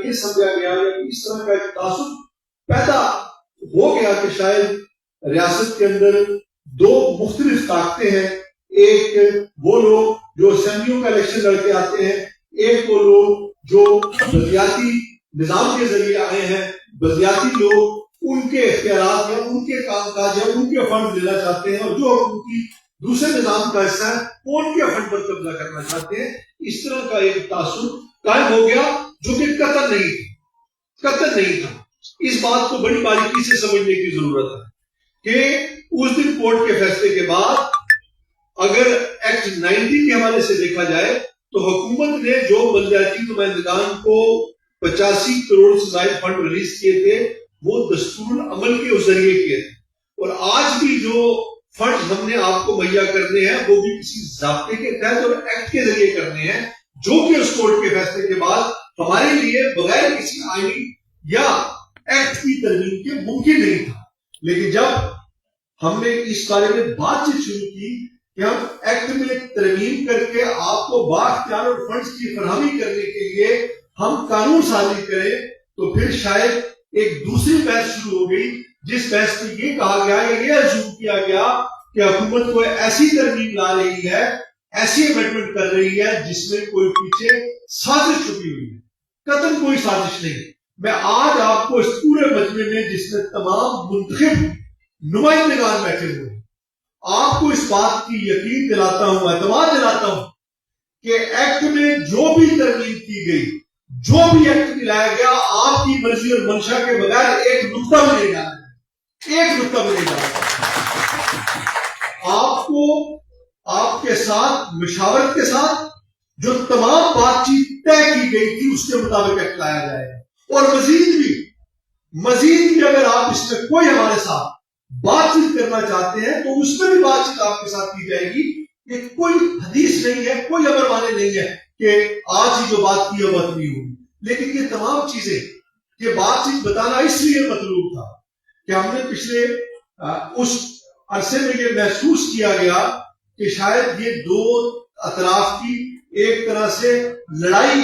یہ سمجھا گیا یا اس طرح کا ایک تعصب پیدا ہو گیا کہ شاید ریاست کے اندر دو مختلف طاقتیں ہیں، ایک وہ لوگ جو اسمبلیوں کا الیکشن لڑ کے آتے ہیں، ایک وہ لوگ جو بلدیاتی نظام کے ذریعے آئے ہیں، بلدیاتی لوگ ان کے اختیارات ہیں، ان کے کام کاج ہیں، ان کے فنڈ لینا چاہتے ہیں، اور جو حکومتی دوسرے نظام کا حصہ ہے وہ ان کے فنڈ پر قبضہ کرنا چاہتے ہیں۔ اس طرح کا ایک تعصب قائم ہو گیا جو کہ قطعاً نہیں تھا۔ اس بات کو بڑی باریکی سے سمجھنے کی ضرورت ہے کہ اس دن کورٹ کے فیصلے کے بعد اگر ایکٹ 90 کے حوالے سے دیکھا جائے تو حکومت نے جو بلدیاتی نمائندگان کو 85 کروڑ سے زائد فنڈ ریلیز کیے تھے وہ دستور العمل کے ذریعے کیے تھے، اور آج بھی جو فنڈ ہم نے آپ کو مہیا کرنے ہیں وہ بھی کسی ضابطے کے تحت اور ایکٹ کے ذریعے کرنے ہیں، جو کہ اس کورٹ کے فیصلے کے بعد ہمارے لیے بغیر کسی آئینی یا ایکٹ کی ترمیم کے ممکن نہیں تھا۔ لیکن جب ہم نے اس بارے میں بات چیت شروع کی کہ ہم ایکٹ میں ترمیم کر کے آپ کو بااختیار اور فنڈز کی فراہمی کرنے کے لیے ہم قانون سازی کریں، تو پھر شاید ایک دوسری بحث شروع ہو گئی، جس بحث میں یہ کہا گیا یا یہ ازیوم کیا گیا کہ حکومت کو ایسی ترمیم لا رہی ہے، ایسی امینڈمنٹ کر رہی ہے جس میں کوئی پیچھے سازش چھپی ہوئی ہے۔ قطعاً کوئی سازش نہیں۔ میں آج آپ کو اس پورے مجمع میں جس میں تمام منتخب نمائندگان بیٹھے ہوئے ہیں، آپ کو اس بات کی یقین دلاتا ہوں، اعتماد دلاتا ہوں کہ ایکٹ میں جو بھی ترمیم کی گئی، جو بھی ایکٹ میں لایا گیا، آپ کی مرضی اور منشا کے بغیر ایک نقطہ بھی نہیں ڈالا، ایک نقطہ بھی نہیں ڈالا۔ آپ کو آپ کے ساتھ مشاورت کے ساتھ جو تمام بات چیت طے کی گئی تھی اس کے مطابق ایکٹ لایا جائے گا، اور مزید بھی اگر آپ اس میں کوئی ہمارے ساتھ بات چیت کرنا چاہتے ہیں تو اس میں بھی بات چیت آپ کے ساتھ کی جائے گی۔ یہ کوئی حدیث نہیں ہے، کوئی امر مانے نہیں ہے کہ آج ہی جو بات کی ہے وہ نہیں ہوگی، لیکن یہ تمام چیزیں یہ بات چیت بتانا اس لیے مطلوب تھا کہ ہم نے پچھلے اس عرصے میں یہ محسوس کیا گیا کہ شاید یہ دو اطراف کی ایک طرح سے لڑائی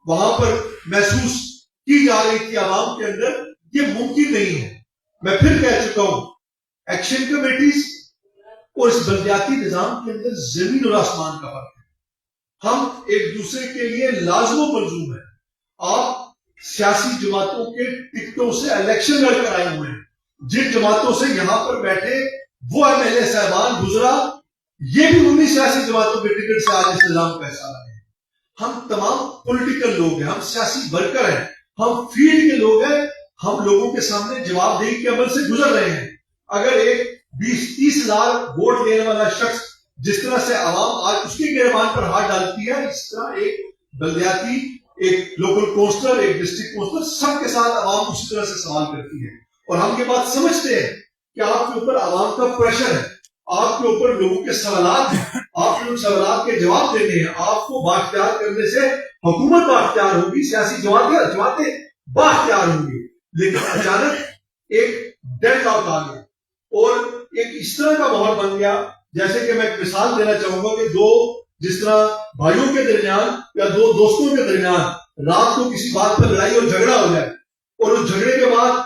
وہاں پر محسوس کی جا رہی تھی عوام کے اندر، یہ ممکن نہیں ہے۔ میں پھر کہہ چکا ہوں، ایکشن کمیٹیز اور اس بلدیاتی نظام کے اندر زمین اور آسمان کا فرق ہے۔ ہم ایک دوسرے کے لیے لازم و ملزوم ہیں۔ آپ سیاسی جماعتوں کے ٹکٹوں سے الیکشن لڑ کر آئے ہوئے ہیں، جن جماعتوں سے یہاں پر بیٹھے وہ ایم ایل اے صاحبان گزرا، یہ بھی انہی سیاسی جماعتوں کے ٹکٹ سے آج اس نظام کا حصہ رہے ہیں۔ ہم تمام پولیٹیکل لوگ ہیں، ہم سیاسی ورکر ہیں، ہم فیلڈ کے لوگ ہیں، ہم لوگوں کے سامنے جواب دہی کے عمل سے گزر رہے ہیں۔ اگر ایک 20-30 ہزار ووٹ لینے والا شخص جس طرح سے عوام آج اس کے گربان پر ہاتھ ڈالتی ہے، اس طرح ایک بلدیاتی، ایک لوکل کونسلر، ایک ڈسٹرکٹ کونسلر، سب کے ساتھ عوام اسی طرح سے سوال کرتی ہے۔ اور ہم یہ بات سمجھتے ہیں کہ آپ کے اوپر عوام کا پریشر ہے، آپ کے اوپر لوگوں کے سوالات ہیں، آپ کے ان سوالات کے جواب دینے ہیں۔ آپ کو بااختیار کرنے سے حکومت بااختیار ہوگی، سیاسی جماعتیں بااختیار ہوں گی، لیکن اچانک ایک ڈیڈ لاک آ گیا اور ایک اس طرح کا ماحول بن گیا، جیسے کہ میں ایک مثال دینا چاہوں گا کہ جس طرح بھائیوں کے درمیان یا دو دوستوں کے درمیان رات کو کسی بات پر لڑائی اور جھگڑا ہو جائے، اور اس جھگڑے کے بعد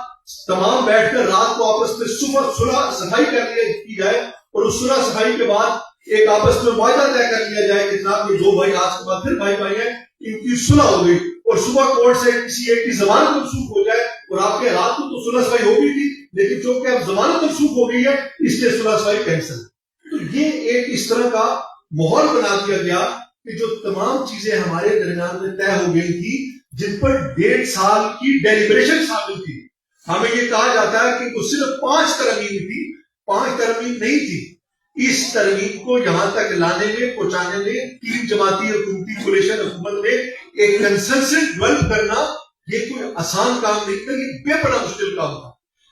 تمام بیٹھ کر رات کو آپس میں صلح صفائی کی جائے، اور اس صلح صفائی کے بعد ایک آپس میں معاہدہ طے کر لیا جائے کہ جناب یہ دو بھائی آج کے بعد پھر بھائی ہیں، ان کی صلح ہو گئی، اور صبح کورٹ سے کسی ایک کی ضمانت منسوخ ہو جائے، اور آپ کے رات کو تو صلح صفائی ہو گئی تھی لیکن چونکہ اب ضمانت منسوخ ہو گئی ہے اس لیے صلح صفائی کینسل۔ تو یہ ایک اس طرح کا ماحول بنا دیا گیا کہ جو تمام چیزیں ہمارے درمیان میں طے ہو گئی تھی، جن پر 1.5 سال کی ڈیلیبریشن شامل تھی۔ ہمیں یہ کہا جاتا ہے کہ وہ صرف 5 ترمیم تھی، 5 ترمیم نہیں تھی۔ اس ترمیم کو یہاں تک لانے میں، پہنچانے میں 3 جماعتی حکومتی کولیشن حکومت میں ایک کنسنسس ڈیولپ کرنا یہ کوئی آسان کام نہیں تھا، یہ بے پناہ مشکل کام تھا۔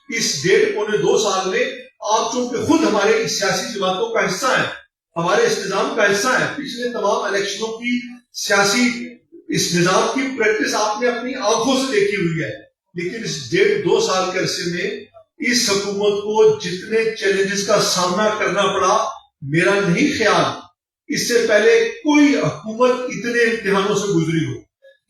اس 1.5-2 سال میں آپ چونکہ خود ہمارے اس سیاسی جماعتوں کا حصہ ہیں، ہمارے اس نظام کا حصہ ہیں، پچھلے تمام الیکشنوں کی سیاسی اس نظام کی پریکٹس آپ نے اپنی آنکھوں سے دیکھی ہوئی ہے، لیکن اس 1.5-2 سال کے عرصے میں اس حکومت کو جتنے چیلنجز کا سامنا کرنا پڑا، میرا نہیں خیال اس سے پہلے کوئی حکومت اتنے امتحانوں سے گزری ہو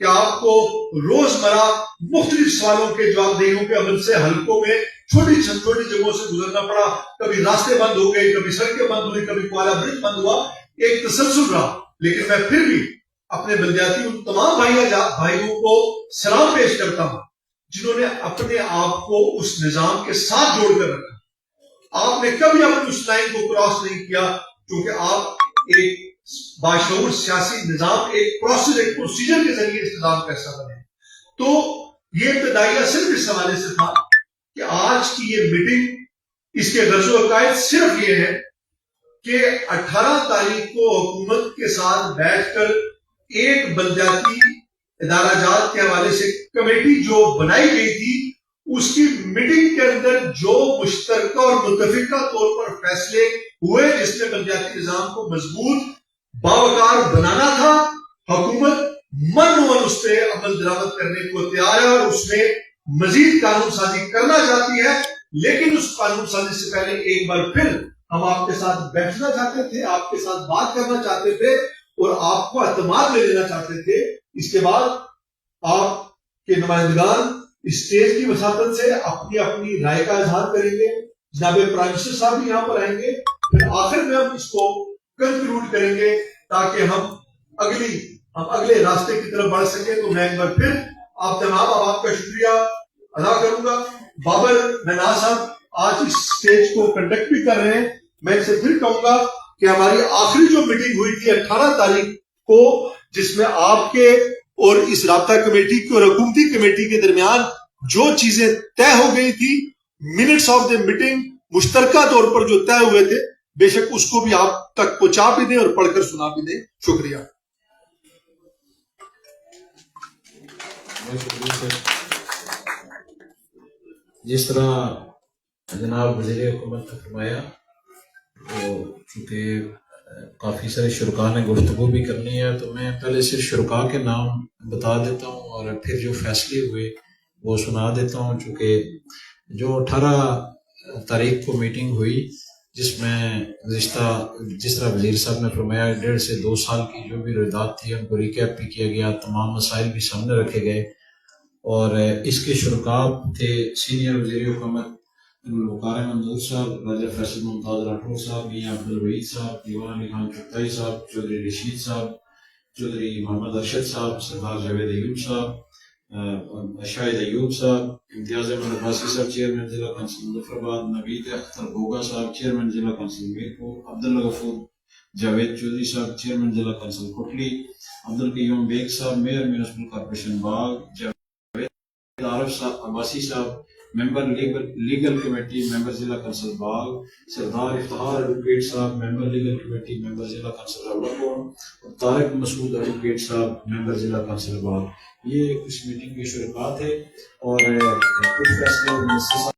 کہ آپ کو روزمرہ مختلف سوالوں کے جواب دہیوں کے عمل سے حلقوں میں چھوٹی چھوٹی جگہوں سے گزرنا پڑا. کبھی راستے بند ہو گئے, کبھی سڑکیں بند ہوئی, کبھی کوالہ برج بند ہوا, ایک تسلسل رہا. لیکن میں پھر بھی اپنے بلدیاتی ان تمام بھائیوں کو سلام پیش کرتا ہوں جنہوں نے اپنے آپ کو اس نظام کے ساتھ جوڑ کر رکھا. آپ نے کبھی اپنی اس لائن کو کراس نہیں کیا, کیونکہ آپ ایک باشعور سیاسی نظام, ایک پروسیس, ایک پروسیجر کے ذریعے اس نظام کا حصہ بنے. تو یہ ابتدائیہ صرف اس حوالے سے تھا کہ آج کی یہ میٹنگ, اس کے غرض و عقائد صرف یہ ہے کہ 18 تاریخ کو حکومت کے ساتھ بیٹھ کر ایک بلدیاتی ادارہ جات کے حوالے سے کمیٹی جو بنائی گئی تھی, اس کی میٹنگ کے اندر جو مشترکہ اور متفقہ طور پر فیصلے ہوئے جس میں بلدیاتی نظام کو مضبوط باوقار بنانا تھا, حکومت من اس پہ عمل درآمد کرنے کو تیار ہے اور اس میں مزید قانون سازی کرنا چاہتی ہے. لیکن اس قانون سازی سے پہلے ایک بار پھر ہم آپ کے ساتھ بیٹھنا چاہتے تھے, آپ کے ساتھ بات کرنا چاہتے تھے اور آپ کو اعتماد میں لینا چاہتے تھے. اس کے بعد آپ کے نمائندگان اسٹیج کی وساطت سے اپنی اپنی رائے کا اظہار کریں گے. جناب پرائم منسٹر صاحب بھی یہاں پر آئیں گے. پھر آخر میں ہم اس کو کنکلوڈ کریں گے تاکہ ہم اگلے راستے کی طرف بڑھ سکیں. تو میں ایک بار پھر آپ تمام آپ کا شکریہ ادا کروں گا. بابر نناز صاحب آج اس اسٹیج کو کنڈکٹ بھی کر رہے ہیں. میں ان سے پھر کہوں گا کہ ہماری آخری جو میٹنگ ہوئی تھی 18 تاریخ کو, جس میں آپ کے اور اس رابطہ کمیٹی کی اور حکومتی کمیٹی کے درمیان جو چیزیں طے ہو گئی تھی, منٹس آف دی میٹنگ مشترکہ طور پر جو طے ہوئے تھے, بے شک اس کو بھی آپ تک پہنچا بھی دیں اور پڑھ کر سنا بھی دیں. شکریہ. جس طرح جناب وزیر حکومت نے فرمایا, تو چونکہ کافی سارے شرکاء نے گفتگو بھی کرنی ہے, تو میں پہلے صرف شرکاء کے نام بتا دیتا ہوں اور پھر جو فیصلے ہوئے وہ سنا دیتا ہوں. چونکہ جو 18 تاریخ کو میٹنگ ہوئی, جس میں جس طرح وزیر صاحب نے فرمایا 1.5 سے 2 سال کی جو بھی روایات تھی ان کو ریکیپ بھی کیا گیا, تمام مسائل بھی سامنے رکھے گئے. اور اس کے شرکاء تھے سینئر وزیر حکومت وقار منظور صاحب, راجہ فیصل ممتاز راٹھور صاحب, میاں عبدالوحید صاحب, دیوان علی خان چغتائی صاحب, چودھری رشید صاحب, چودھری محمد ارشد صاحب, سردار جاوید ایوب صاحب, شاہد ایوب صاحب, امتیاز احمد عباسی صاحب چیئرمین ضلع کونسل مظفرآباد, نوید اختر گوگا صاحب چیئرمین ضلع کونسل میرپور, عبداللہ غفور جاوید چودھری صاحب چیئرمین ضلع کونسل کوٹلی, عبدالقیوم بیگ صاحب میئر میونسپل کارپوریشن باغ, عارف صاحب عباسی صاحب ممبر لیگل کمیٹی ممبر ضلع کونسل باغ, سردار افتخار ایڈوکیٹ صاحب ممبر لیگل کمیٹی ممبر ضلع کونسل راولپور, اور طارق مسعود ایڈوکیٹ صاحب ممبر ضلع کونسل باغ. یہ کچھ میٹنگ کے شرکاء تھے اور کچھ فیصلے